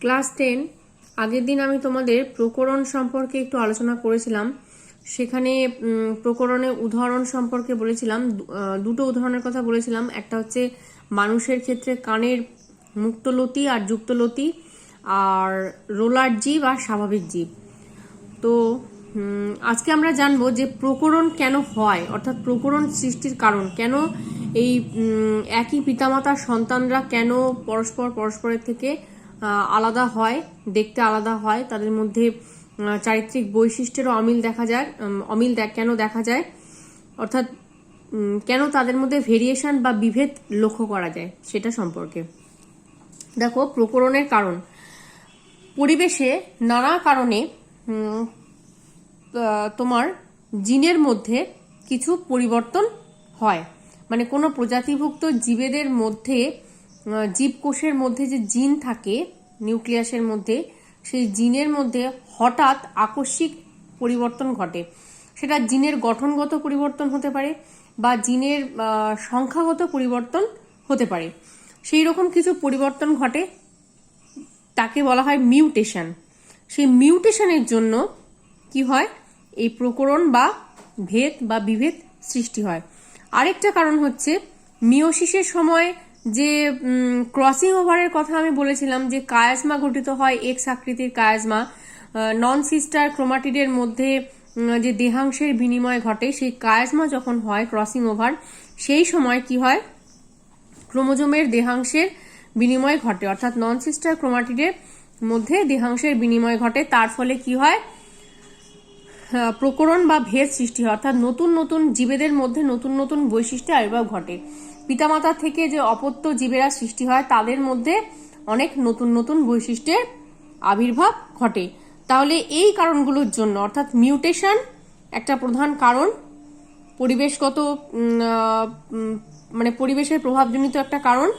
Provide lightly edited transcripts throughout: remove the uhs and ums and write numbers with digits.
Class 10 আগের দিন আমি তোমাদের প্রকরণ সম্পর্কে একটু আলোচনা করেছিলাম। সেখানে প্রকরণের উদাহরণ সম্পর্কে বলেছিলাম, দুটো উদাহরণের কথা বলেছিলাম। একটা হচ্ছে মানুষের ক্ষেত্রে কানের মুক্তলতি আর যুক্তলতি, আর রোলার জীব আর স্বাভাবিক জীব। তো আজকে আমরা জানবো যে প্রকরণ কেন হয়, অর্থাৎ প্রকরণ সৃষ্টির কারণ, কেন এই একই পিতামাতার সন্তানরা কেন পরস্পরের থেকে আলাদা হয়, দেখতে আলাদা হয়, তাদের মধ্যে চারিত্রিক বৈশিষ্ট্যেরও অমিল কেন দেখা যায়, অর্থাৎ কেন তাদের মধ্যে ভেরিয়েশন বা বিভেদ লক্ষ্য করা যায় সেটা সম্পর্কে। দেখো, প্রকরণের কারণ পরিবেশে নানা কারণে তোমার জিনের মধ্যে কিছু পরিবর্তন হয়। মানে কোনো প্রজাতিভুক্ত জীবেদের মধ্যে, জীবকোষের মধ্যে যে জিন থাকে নিউক্লিয়াসের মধ্যে, সেই জিনের মধ্যে হঠাৎ আকস্মিক পরিবর্তন ঘটে। সেটা জিনের গঠনগত পরিবর্তন হতে পারে বা জিনের সংখ্যাগত পরিবর্তন হতে পারে। সেই রকম কিছু পরিবর্তন ঘটে, তাকে বলা হয় মিউটেশন। সেই মিউটেশনের জন্য কি হয়, এই প্রকরণ বা ভেদ বা বিভেদ সৃষ্টি হয়। আরেকটা কারণ হচ্ছে মিওসিসের সময় যে ক্রসিং ওভারের কথা আমি বলেছিলাম, যে কায়াজমা গঠিত হয়, এক্স আকৃতির কায়াজমা, নন সিস্টার ক্রোমাটিডের মধ্যে যে দেহাংশের বিনিময় ঘটে, সেই কায়াজমা যখন হয় ক্রসিং ওভার, সেই সময় কি হয়, ক্রোমোজোমের দেহাংশের বিনিময় ঘটে, অর্থাৎ নন সিস্টার ক্রোমাটিডের মধ্যে দেহাংশের বিনিময় ঘটে। তার ফলে কি হয়, প্রকরণ বা ভেদ সৃষ্টি হয়, অর্থাৎ নতুন নতুন জীবেদের মধ্যে নতুন নতুন বৈশিষ্ট্যের আবির্ভাব ঘটে। পিতামাতা থেকে যে অপত্য জীবেরা সৃষ্টি হয়, তাদের মধ্যে অনেক নতুন নতুন বৈশিষ্ট্যের আবির্ভাব ঘটে। তাহলে এই কারণগুলোর জন্য, অর্থাৎ মিউটেশন একটা প্রধান কারণ, পরিবেশগত মানে পরিবেশের প্রভাবজনিত একটা কারণ,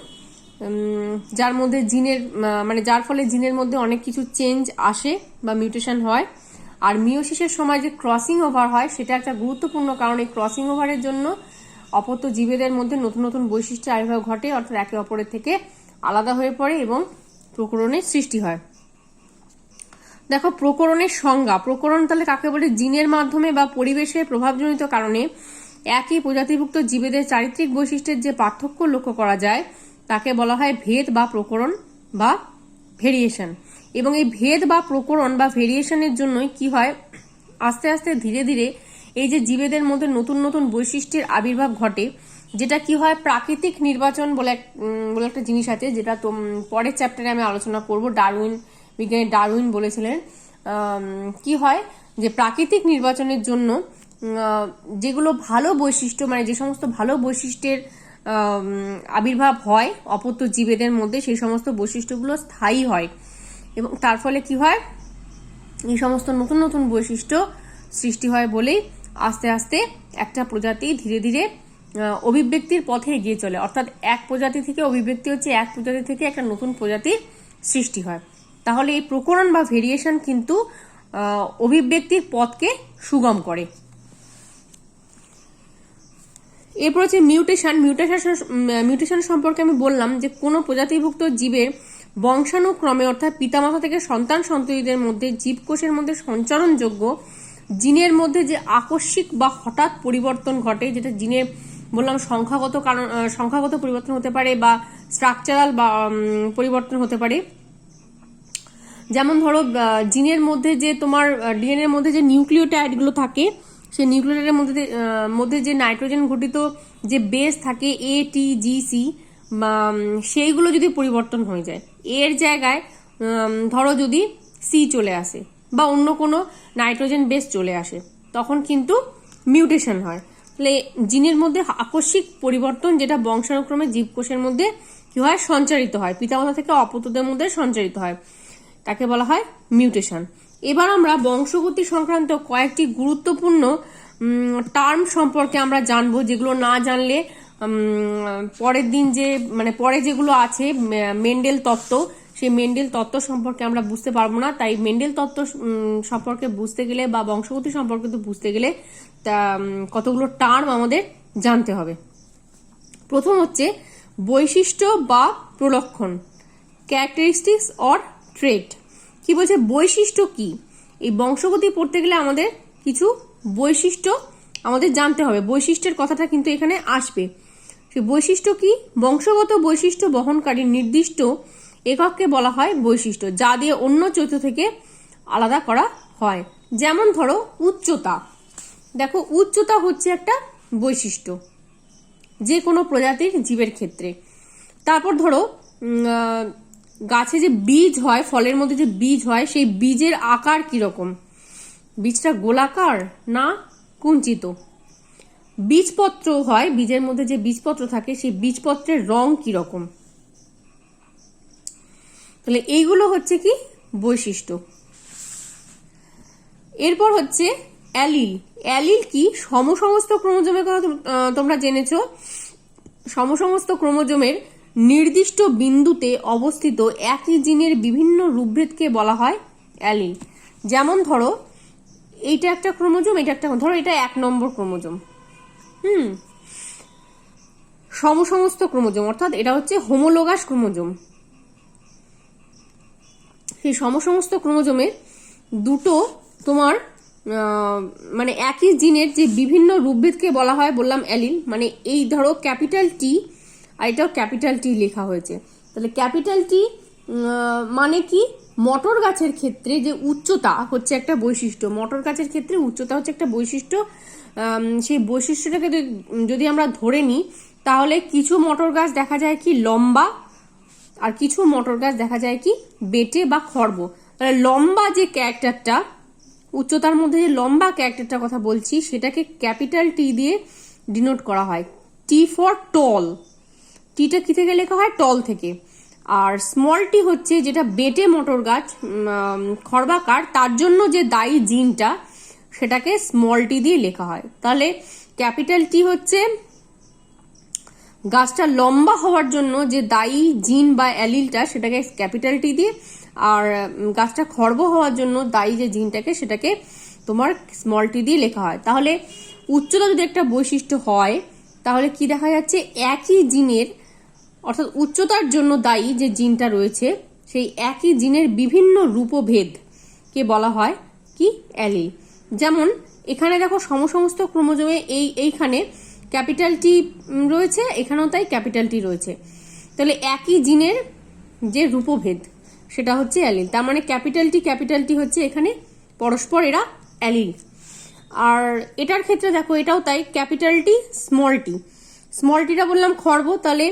যার মধ্যে যার ফলে জিনের মধ্যে অনেক কিছু চেঞ্জ আসে বা মিউটেশন হয়। আর মিওসিসের সময় যে ক্রসিং ওভার হয়, সেটা একটা গুরুত্বপূর্ণ কারণ। এই ক্রসিং ওভারের জন্য অপত্য জীবেদের মধ্যে নতুন নতুন বৈশিষ্ট্যের আবির্ভাব ঘটে, অর্থাৎ একে অপরের থেকে আলাদা হয়ে পড়ে এবং প্রকরণের সৃষ্টি হয়। দেখো, প্রকরণের সংজ্ঞা। প্রকরণ তাহলে কাকে বলে? জিনের মাধ্যমে বা পরিবেশের প্রভাবজনিত কারণে একই প্রজাতিভুক্ত জীবেদের চারিত্রিক বৈশিষ্ট্যের যে পার্থক্য লক্ষ্য করা যায়, তাকে বলা হয় ভেদ বা প্রকরণ বা ভেরিয়েশন। এবং এই ভেদ বা প্রকরণ বা ভেরিয়েশনের জন্যই কি হয়, আস্তে আস্তে ধীরে ধীরে এই যে জীবেদের মধ্যে নতুন নতুন বৈশিষ্ট্যের আবির্ভাব ঘটে, যেটা কি হয়, প্রাকৃতিক নির্বাচন বলে একটা জিনিস আছে, যেটা পরের চ্যাপ্টারে আমি আলোচনা করব। বিজ্ঞানী ডারউইন বলেছিলেন কি হয়, যে প্রাকৃতিক নির্বাচনের জন্য যেগুলো ভালো বৈশিষ্ট্য, মানে যে সমস্ত ভালো বৈশিষ্ট্যের আবির্ভাব হয় অপত্য জীবেদের মধ্যে, সেই সমস্ত বৈশিষ্ট্যগুলো স্থায়ী হয় এবং তার ফলে কি হয়, এই সমস্ত নতুন নতুন বৈশিষ্ট্য সৃষ্টি হয় বলেই আস্তে আস্তে একটা প্রজাতি ধীরে ধীরে অভিব্যক্তির পথে এগিয়ে চলে। অর্থাৎ এক প্রজাতি থেকে অভিব্যক্তি হচ্ছে, এক প্রজাতি থেকে একটা নতুন প্রজাতির সৃষ্টি হয়। তাহলে এই প্রকরণ বা ভেরিয়েশন কিন্তু অভিব্যক্তির পথকে সুগম করে। এরপর হচ্ছে মিউটেশন। মিউটেশন সম্পর্কে আমি বললাম যে কোনো প্রজাতিভুক্ত জীবের বংশানুক্রমে, অর্থাৎ পিতামাতা থেকে সন্তান সন্ততিদের মধ্যে জীবকোষের মধ্যে সঞ্চারণযোগ্য জিনের মধ্যে যে আকস্মিক বা হঠাৎ পরিবর্তন ঘটে, যেটা জিনের বললাম সংখ্যাগত পরিবর্তন হতে পারে বা স্ট্রাকচারাল বা পরিবর্তন হতে পারে। যেমন ধরো, জিনের মধ্যে যে তোমার ডিএনএর মধ্যে যে নিউক্লিওটাইডগুলো থাকে, সেই নিউক্লিওটাইডের মধ্যে যে নাইট্রোজেন ঘটিত যে বেস থাকে ATGC, সেইগুলো যদি পরিবর্তন হয়ে যায়, এর জায়গায় ধরো যদি সি চলে আসে বা অন্য কোনো নাইট্রোজেন বেস চলে আসে, তখন কিন্তু মিউটেশন হয়। তাহলে জিনের মধ্যে আকস্মিক পরিবর্তন, যেটা বংশানুক্রমে জীবকোষের মধ্যে কি হয়, সঞ্চারিত হয়, পিতামাতা থেকে অপত্যদের মধ্যে সঞ্চারিত হয়, তাকে বলা হয় মিউটেশন। এবার আমরা বংশগতি সংক্রান্ত কয়েকটি গুরুত্বপূর্ণ টার্ম সম্পর্কে আমরা জানবো, যেগুলো না জানলে পরে যেগুলো আছে মেন্ডেল তত্ত্ব, সেই মেন্ডেল তত্ত্ব সম্পর্কে আমরা বুঝতে পারবো না। তাই মেন্ডেল তত্ত্ব সম্পর্কে বুঝতে গেলে বা বংশগতি সম্পর্কে বুঝতে গেলে কতগুলো টার্ম আমাদের জানতে হবে। প্রথম হচ্ছে বৈশিষ্ট্য বা প্রলক্ষণ, ক্যারেক্টারিস্টিক্স অর ট্রেট। কি বলছে, বৈশিষ্ট্য কি? এই বংশগতি পড়তে গেলে আমাদের কিছু বৈশিষ্ট্য আমাদের জানতে হবে, বৈশিষ্ট্যের কথাটা কিন্তু এখানে আসবে। সেই বৈশিষ্ট্য কি? বংশগত বৈশিষ্ট্য বহনকারী নির্দিষ্ট একককে বলা হয় বৈশিষ্ট্য, যা দিয়ে অন্য চৈত্য থেকে আলাদা করা হয়। যেমন ধরো উচ্চতা, দেখো উচ্চতা হচ্ছে একটা বৈশিষ্ট্য যে কোনো প্রজাতির জীবের ক্ষেত্রে। তারপর ধরো গাছে যে বীজ হয়, ফলের মধ্যে যে বীজ হয়, সেই বীজের আকার কিরকম? বীজটা গোলাকার না কুঞ্চিত? বীজপত্র হয়, বীজের মধ্যে যে বীজপত্র থাকে সেই বীজপত্রের রং কিরকম? তাহলে এইগুলো হচ্ছে কি বৈশিষ্ট্য। এরপর হচ্ছে অ্যালিল। অ্যালিল কি? সমসমস্ত ক্রোমোজোমের কথা তোমরা জেনেছো। সমসমস্ত ক্রোমোজোমের নির্দিষ্ট বিন্দুতে অবস্থিত একই জিনের বিভিন্ন রূপভেদকে বলা হয় অ্যালিল। যেমন ধরো এইটা একটা ক্রোমোজোম, এটা একটা, ধরো এটা 1 নম্বর ক্রোমোজোম, সমসমস্ত ক্রোমোজোম, অর্থাৎ এটা হচ্ছে হোমোলোগাস ক্রোমোজোম। সেই সমসমস্ত ক্রোমোজোমের দুটো তোমার মানে একই জিনের যে বিভিন্ন রূপভেদকে বলা হয়, বললাম অ্যালিল। মানে এই ধরো ক্যাপিটাল টি আর এটাও ক্যাপিটাল টি লেখা হয়েছে, তাহলে ক্যাপিটাল টি মানে কি? মটর গাছের ক্ষেত্রে যে উচ্চতা হচ্ছে একটা বৈশিষ্ট্য, মটর গাছের ক্ষেত্রে উচ্চতা হচ্ছে একটা বৈশিষ্ট্য। সেই বৈশিষ্ট্যটাকে যদি আমরা ধরে নিই, তাহলে কিছু মটর গাছ দেখা যায় কি লম্বা, আর কিছু মটর গাছ দেখা যায় কি বেটে বা খর্ব। তাহলে লম্বা যে ক্যারেক্টারটা, উচ্চতার মধ্যে যে লম্বা ক্যারেক্টারটার কথা বলছি, সেটাকে ক্যাপিটাল টি দিয়ে ডিনোট করা হয়। টি ফর টল, টিটা কি থেকে লেখা হয়? টল থেকে। আর স্মল টি হচ্ছে যেটা বেটে মটর গাছ, খর্বাকার, তার জন্য যে দায়ী জিনটা, সেটাকে স্মল টি দিয়ে লেখা হয়। তাহলে ক্যাপিটাল টি হচ্ছে গাছটা লম্বা হওয়ার জন্য যে দায়ী জিন বা অ্যালিলটা, সেটাকে ক্যাপিটাল টি দিয়ে, আর গাছটা খর্ব হওয়ার জন্য দায়ী যে জিনটাকে, সেটাকে তোমার স্মল টি দিয়ে লেখা হয়। তাহলে উচ্চতা যদি একটা বৈশিষ্ট্য হয়, তাহলে কি দেখা যাচ্ছে? একই জিনের, অর্থাৎ উচ্চতার জন্য দায়ী যে জিনটা রয়েছে, সেই একই জিনের বিভিন্ন রূপভেদকে বলা হয় কি অ্যালিল। যেমন এখানে দেখো সমসমস্ত ক্রোমোজোমে এইখানে ক্যাপিটাল টি রয়েছে, এখানেও তাই ক্যাপিটাল টি রয়েছে। তাহলে একই জিনের যে রূপভেদ, সেটা হচ্ছে অ্যালিল। তার মানে ক্যাপিটাল টি হচ্ছে এখানে পরস্পর এরা অ্যালিল। আর এটার ক্ষেত্রে দেখো এটাও তাই, capital T small tea, small টিটা বললাম খর্ব, তাহলে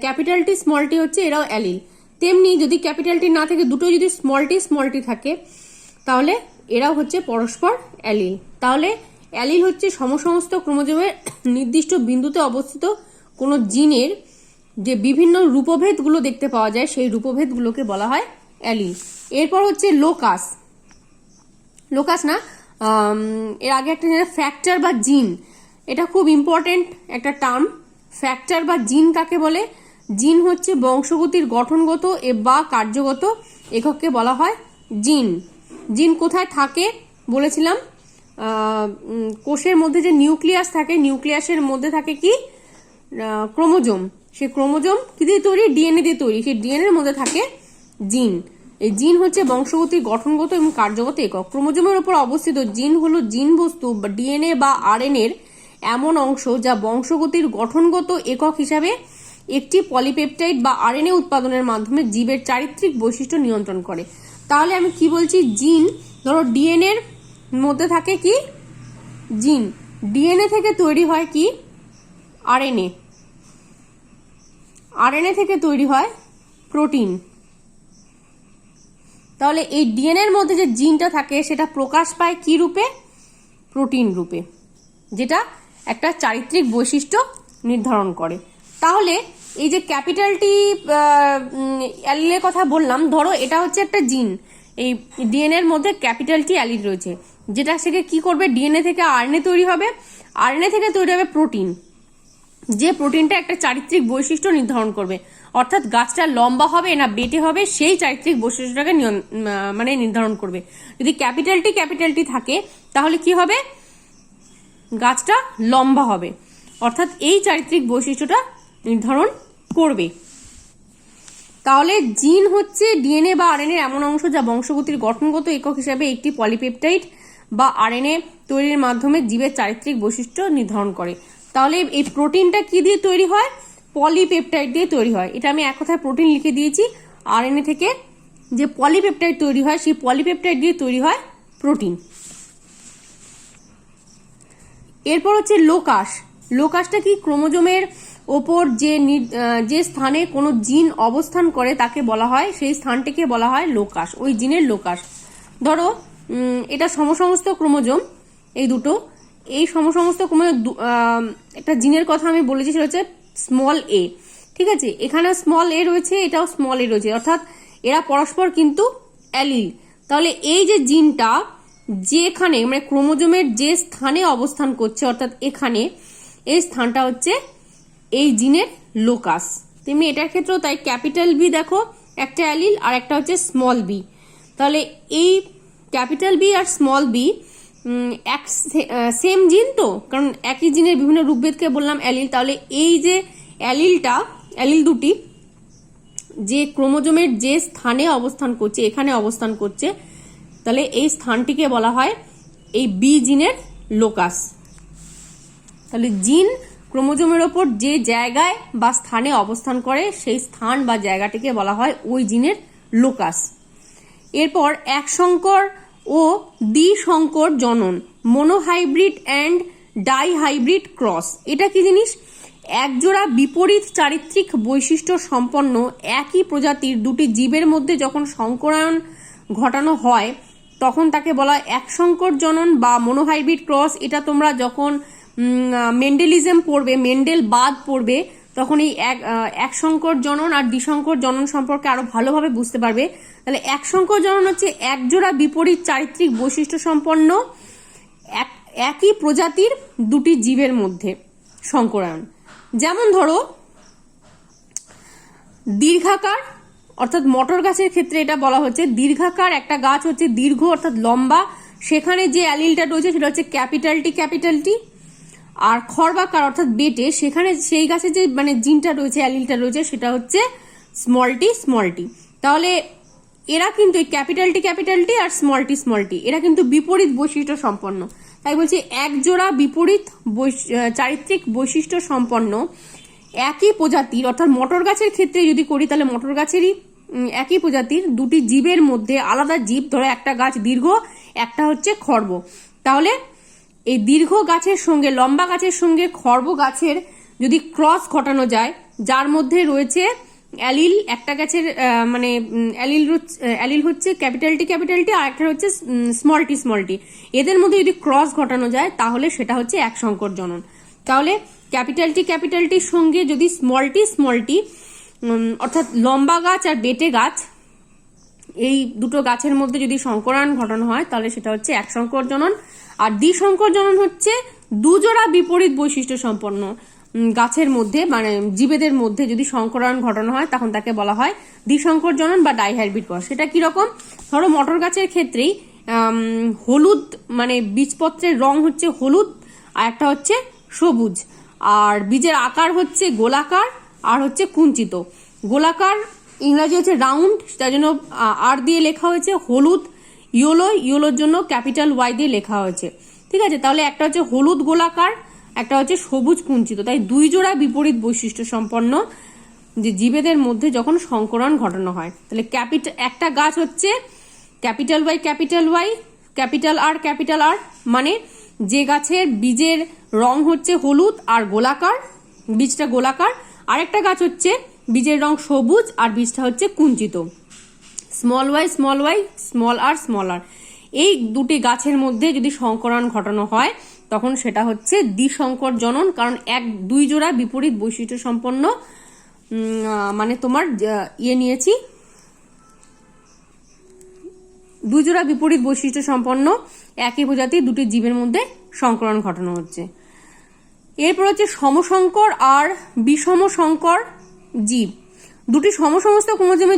ক্যাপিটাল টি স্মল টি হচ্ছে এরাও অ্যালিল। তেমনি যদি ক্যাপিটাল টি না থাকে, দুটো যদি স্মল টি থাকে, তাহলে এরাও হচ্ছে পরস্পর অ্যালিল। তাহলে অ্যালিল হচ্ছে সমসমস্ত ক্রোমোজোমের নির্দিষ্ট বিন্দুতে অবস্থিত কোনো জিনের যে বিভিন্ন রূপভেদগুলো দেখতে পাওয়া যায়, সেই রূপভেদগুলোকে বলা হয় অ্যালিল। এরপর হচ্ছে লোকাস। লোকাস না, এর আগে একটা ফ্যাক্টর বা জিন, এটা খুব ইম্পর্টেন্ট একটা টার্ম। ফ্যাক্টর বা জিন কাকে বলে? জিন হচ্ছে বংশগতির গঠনগত বা কার্যগত একককে বলা হয় জিন। জিন কোথায় থাকে বলেছিলাম? কোষের মধ্যে যে নিউক্লিয়াস থাকে, নিউক্লিয়াসের মধ্যে থাকে কি ক্রোমোজোম। সেই ক্রোমোজোম কি দিয়ে তৈরি? ডিএনএ দিয়ে তৈরি। সেই ডিএনএর মধ্যে থাকে জিন। এই জিন হচ্ছে বংশগতির গঠনগত এবং কার্যগত একক। ক্রোমোজোমের উপর অবস্থিত জিন হলো জিন বস্তু বা ডিএনএ বা আরএনএর এমন অংশ যা বংশগতির গঠনগত একক হিসাবে একটি পলিপেপটাইড বা আরএনএ উৎপাদনের মাধ্যমে জীবের চারিত্রিক বৈশিষ্ট্য নিয়ন্ত্রণ করে। তাহলে আমি কি বলছি? জিন, ধরো ডিএনএ এর মধ্যে থাকে কি জিন, ডিএনএ থেকে তৈরি হয় কি আরএনএ, আরএনএ থেকে তৈরি হয় প্রোটিন। তাহলে এই ডিএনএ এর মধ্যে যে জিনটা থাকে, সেটা প্রকাশ পায় কি রূপে? প্রোটিন রূপে, যেটা একটা চারিত্রিক বৈশিষ্ট্য নির্ধারণ করে। তাহলে এই যে ক্যাপিটাল টি অ্যালিলের কথা বললাম, ধরো এটা হচ্ছে একটা জিন, এই ডিএনএ এর মধ্যে ক্যাপিটাল টি অ্যালিল রয়েছে, যেটা সেকে কি করবে? ডিএনএ থেকে আরএনএ তৈরি হবে, আরএনএ থেকে তৈরি হবে প্রোটিন, যে প্রোটিনটা একটা চারিত্রিক বৈশিষ্ট্য নির্ধারণ করবে। অর্থাৎ গাছটা লম্বা হবে না বেটে হবে, সেই চারিত্রিক বৈশিষ্ট্যটাকে মানে নির্ধারণ করবে। যদি ক্যাপিটাল টি থাকে, তাহলে কি হবে? গাছটা লম্বা হবে, অর্থাৎ এই চারিত্রিক বৈশিষ্ট্যটা নির্ধারণ করবে। তাহলে জিন হচ্ছে ডিএনএ বা আরএনএ এমন অংশ যা বংশগতির গঠনগত একক হিসাবে একটি পলিপেপটাইড বা আরএনএ তৈরির মাধ্যমে জীবের চারিত্রিক বৈশিষ্ট্য নির্ধারণ করে। তাহলে এই প্রোটিনটা কি দিয়ে তৈরি হয়? পলিপেপটাইড দিয়ে তৈরি হয়। এটা আমি এক কথায় প্রোটিন লিখে দিয়েছি। আরএনএ থেকে যে পলিপেপটাইড তৈরি হয় সেই পলিপেপটাইড দিয়ে তৈরি হয় প্রোটিন। এরপর হচ্ছে লোকাস। লোকাসটা কি? ক্রোমোজোমের ওপর যে স্থানে কোনো জিন অবস্থান করে তাকে বলা হয়, সেই স্থানটিকে বলা হয় লোকাস, ওই জিনের লোকাস। ধরো এটা সমসমস্ত ক্রোমোজোম, এই দুটো, এই সমসমস্ত ক্রোমোজোম একটা জিনের কথা আমি বলেছি, সেটা হচ্ছে স্মল এ। ঠিক আছে, এখানে স্মল এ রয়েছে, এটাও স্মল এ রয়েছে, অর্থাৎ এরা পরস্পর কিন্তু অ্যালিল। তাহলে এই যে জিনটা যেখানে মানে ক্রোমোজোমের যে স্থানে অবস্থান করছে, অর্থাৎ এখানে, এই স্থানটা হচ্ছে এই জিনের লোকাস। তেমনি এটার ক্ষেত্রেও তাই, ক্যাপিটাল বি দেখো একটা অ্যালিল আর একটা হচ্ছে স্মল বি। তাহলে এই ক্যাপিটাল বি আর স্মল বি এক সেম জিন তো, কারণ একই জিনের বিভিন্ন রূপভেদকে বললাম অ্যালিল। তাহলে এই যে অ্যালিল দুটি যে ক্রোমোজোমের যে স্থানে অবস্থান করছে, এখানে অবস্থান করছে, তাহলে এই স্থানটিকে বলা হয় এই বি জিনের লোকাস। তাহলে জিন ক্রোমোজোমের ওপর যে জায়গায় বা স্থানে অবস্থান করে সেই স্থান বা জায়গাটিকে বলা হয় ওই জিনের লোকাস। এরপর একসংকর ও দ্বিসংকর জনন, মোনোহাইব্রিড অ্যান্ড ডাইহাইব্রিড ক্রস। এটা কি জিনিস? একজোড়া বিপরীত চারিত্রিক বৈশিষ্ট্য সম্পন্ন একই প্রজাতির দুটি জীবের মধ্যে যখন সংকরায়ন ঘটানো হয় তখন তাকে বলা হয় একসংকর জনন বা মোনোহাইব্রিড ক্রস। এটা তোমরা যখন মেন্ডেলিজম পড়বে, মেন্ডেল বাদ পড়বে, তখন এই একসংকর জনন আর দ্বিসংকর জনন সম্পর্কে আরো ভালোভাবে বুঝতে পারবে। তাহলে একসংকর জনন হচ্ছে একজোড়া বিপরীত চারিত্রিক বৈশিষ্ট্য সম্পন্ন একই প্রজাতির দুটি জীবের মধ্যে সংকরায়ন। যেমন ধরো দীর্ঘাকার, অর্থাৎ মটর গাছের ক্ষেত্রে এটা বলা হচ্ছে দীর্ঘাকার একটা গাছ হচ্ছে দীর্ঘ অর্থাৎ লম্বা, সেখানে যে অ্যালিলটা রয়েছে সেটা হচ্ছে ক্যাপিটাল টি। আর খর্বাকার অর্থাৎ বেটে, সেখানে সেই গাছে যে মানে জিনটা রয়েছে, অ্যালিলটা রয়েছে, সেটা হচ্ছে স্মল টি। তাহলে এরা কিন্তু এই ক্যাপিটাল টি আর স্মল টি এরা কিন্তু বিপরীত বৈশিষ্ট্য সম্পন্ন। তাই বলছি একজোড়া বিপরীত চারিত্রিক বৈশিষ্ট্য সম্পন্ন একই প্রজাতির, অর্থাৎ মটর গাছের ক্ষেত্রে যদি করি তাহলে মটর গাছেরই একই প্রজাতির দুটি জীবের মধ্যে আলাদা জীব, ধরো একটা গাছ দীর্ঘ, একটা হচ্ছে খর্ব। তাহলে এই দীর্ঘ গাছের সঙ্গে লম্বা গাছের সঙ্গে খর্ব গাছের যদি ক্রস ঘটানো যায়, যার মধ্যে রয়েছে অ্যালিল, একটা গাছের মানে অ্যালিল হচ্ছে ক্যাপিটাল টি আর একটা হচ্ছে স্মল টি, এদের মধ্যে যদি ক্রস ঘটানো যায় তাহলে সেটা হচ্ছে একসংকর জনন। তাহলে ক্যাপিটাল টির সঙ্গে যদি স্মল টি অর্থাৎ লম্বা গাছ আর বেটে গাছ, এই দুটো গাছের মধ্যে যদি সংকরায়ন ঘটানো হয় তাহলে সেটা হচ্ছে একসংকর জনন। আর দ্বিসংকর জনন হচ্ছে দুজোড়া বিপরীত বৈশিষ্ট্য সম্পন্ন গাছের মধ্যে মানে জীবেদের মধ্যে যদি সংকরায়ন ঘটানো হয় তখন তাকে বলা হয় দ্বিসংকর জনন বা ডাইহাইব্রিড ক্রস। সেটা কিরকম? ধরো মটর গাছের ক্ষেত্রেই হলুদ মানে বীজপত্রের রং হচ্ছে হলুদ আর একটা হচ্ছে সবুজ, আর বীজের আকার হচ্ছে গোলাকার আর হচ্ছে কুঞ্চিত। গোলাকার ইংরাজি হচ্ছে রাউন্ড, তার জন্য আর দিয়ে লেখা হয়েছে, হলুদ ইয়োলোর জন্য ক্যাপিটাল ওয়াই দিয়ে লেখা হয়েছে। ঠিক আছে, তাহলে একটা হচ্ছে হলুদ গোলাকার, একটা হচ্ছে সবুজ কুঞ্চিত। তাই দুই জোড়া বিপরীত বৈশিষ্ট্য সম্পন্ন যে জীবেদের মধ্যে যখন সংকরণ ঘটানো হয়, তাহলে একটা গাছ হচ্ছে ক্যাপিটাল ওয়াই ক্যাপিটাল আর, মানে যে গাছের বীজের রং হচ্ছে হলুদ আর গোলাকার, বীজটা গোলাকার, আরেকটা গাছ হচ্ছে বীজের রং সবুজ আর বীজটা হচ্ছে কুঞ্চিত। স্মল ওয়াই স্মল আর এই দুটি গাছের মধ্যে যদি সংকরণ ঘটানো হয় তখন সেটা হচ্ছে দ্বিসংকর জনন, কারণ দুই জোড়া বিপরীত বৈশিষ্ট্য সম্পন্ন মানে তোমার নিয়েছি দুই জোড়া বিপরীত বৈশিষ্ট্য সম্পন্ন একই প্রজাতির দুটি জীবের মধ্যে সংকরণ ঘটানো হচ্ছে। এরপর হচ্ছে সমসংকর আর বিষম সংকর জীব। দুটি সমসমস্ত ক্রোমোজোমে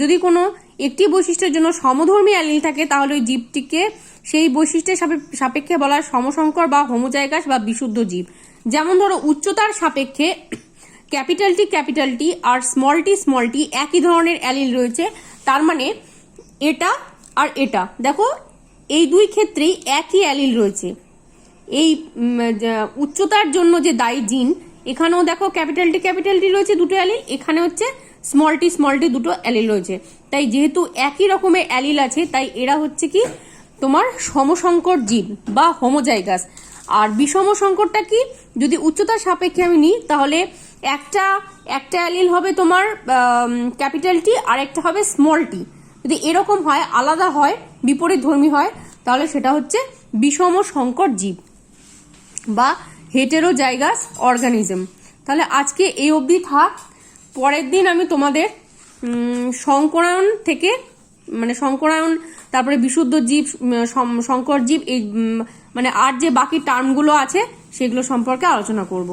যদি কোনো একটি বৈশিষ্ট্যের জন্য সমধর্মী অ্যালিল থাকে তাহলে ওই জীবটিকে সেই বৈশিষ্ট্যের সাপেক্ষে বলা হয় সমসংকর বা হোমোজাইগাস বা বিশুদ্ধ জীব। যেমন ধরো উচ্চতার সাপেক্ষে ক্যাপিটাল টি আর স্মল টি একই ধরনের অ্যালিল রয়েছে, তার মানে এটা আর এটা দেখো এই দুই ক্ষেত্রেই একই অ্যালিল রয়েছে। এই উচ্চতার জন্য যে দায়ী জিন, এখানেও দেখো ক্যাপিটাল টি রয়েছে দুটো অ্যালিল, এখানে হচ্ছে স্মল টি দুটো অ্যালিল রয়েছে। তাই যেহেতু একই রকমের অ্যালিল আছে, তাই এরা হচ্ছে কি তোমার সমসংকর জীব বা হোমোজাইগাস। আর বিষম সংকরটা কি, যদি উচ্চতার সাপেক্ষে আমি নিই তাহলে একটা অ্যালিল হবে তোমার ক্যাপিটাল টি আর একটা হবে স্মল টি। যদি এরকম হয়, আলাদা হয়, বিপরীত ধর্মী হয়, তাহলে সেটা হচ্ছে বিষম সংকর জীব বা হেটেরোজাইগাস অর্গানিজম। তাহলে আজকে এই অবধি থাক। পরের দিন আমি তোমাদের সংকরায়ন থেকে মানে সংকরায়ন, তারপরে বিশুদ্ধ জীব, সংকর জীব, এই মানে আর যে বাকি টার্মগুলো আছে সেগুলো সম্পর্কে আলোচনা করব।